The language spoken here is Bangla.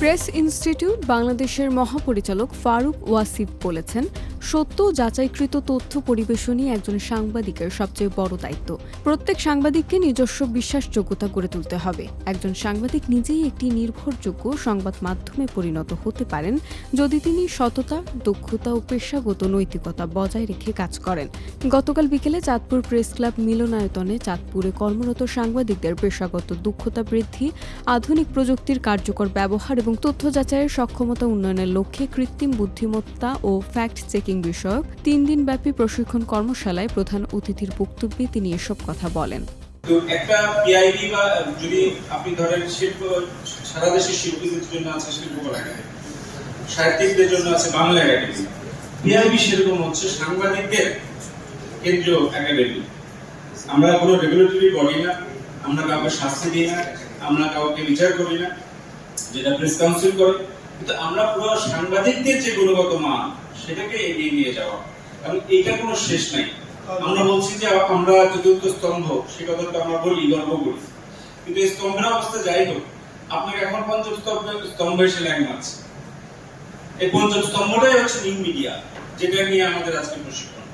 প্রেস ইনস্টিটিউট বাংলাদেশের মহাপরিচালক ফারুক ওয়াসিফ বলেছেন, সত্য যাচাইকৃত তথ্য পরিবেশনই একজন সাংবাদিকের সবচেয়ে বড় দায়িত্ব। প্রত্যেক সাংবাদিককে নিজস্ব বিশ্বাসযোগ্যতা গড়ে তুলতে হবে। একজন সাংবাদিক নিজেই একটি নির্ভরযোগ্য সংবাদ মাধ্যমে পরিণত হতে পারেন যদি তিনি সততা, দক্ষতা ও পেশাগত নৈতিকতা বজায় রেখে কাজ করেন। গতকাল বিকেলে চাঁদপুর প্রেস ক্লাব মিলনায়তনে চাঁদপুরে কর্মরত সাংবাদিকদের পেশাগত দক্ষতা বৃদ্ধি, আধুনিক প্রযুক্তির কার্যকর ব্যবহার এবং তথ্য যাচাইয়ের সক্ষমতা উন্নয়নের লক্ষ্যে কৃত্রিম বুদ্ধিমত্তা ও ফ্যাক্ট চেকিং বিষয়ক 3 দিনব্যাপী প্রশিক্ষণ কর্মশালায় প্রধান অতিথির বক্তব্যে তিনি এসব কথা বলেন। তো একটা পিআইবি বা যদি আপনি ধরেন শিল্প, সারা দেশের শিল্পীদের জন্য আছে শিল্পকলা একাডেমি, সাহিত্যিকদের জন্য আছে বাংলা একাডেমি। পিআইবি সেরকম হচ্ছে সাংবাদিকদের কেন্দ্রীয় একাডেমি। আমরা কোনো রেগুলেটরি বডি না, আমরা কাউকে শাস্তি দিই না, আমরা কাউকে বিচার করি না, যেটা প্রেস কাউন্সিল করে, কিন্তু আমরা পুরো সাংবাদিকদের যে গুণগত মান সেটাকে এগিয়ে নিয়ে যাওয়া, কারণ এইটা কোনো শেষ নাই। আমরা বলছি যে আমরা চতুর্থ স্তম্ভ, সে কথাটা আমরা বলি, গর্ব করি, কিন্তু এই স্তম্ভের অবস্থা যাই হোক, আপনাকে এখন পঞ্চম স্তম্ভ এসে ল্যাং মারছে। এই পঞ্চম স্তম্ভটাই হচ্ছে নিউ মিডিয়া, যেটা নিয়ে আমাদের আজকে প্রশিক্ষণ।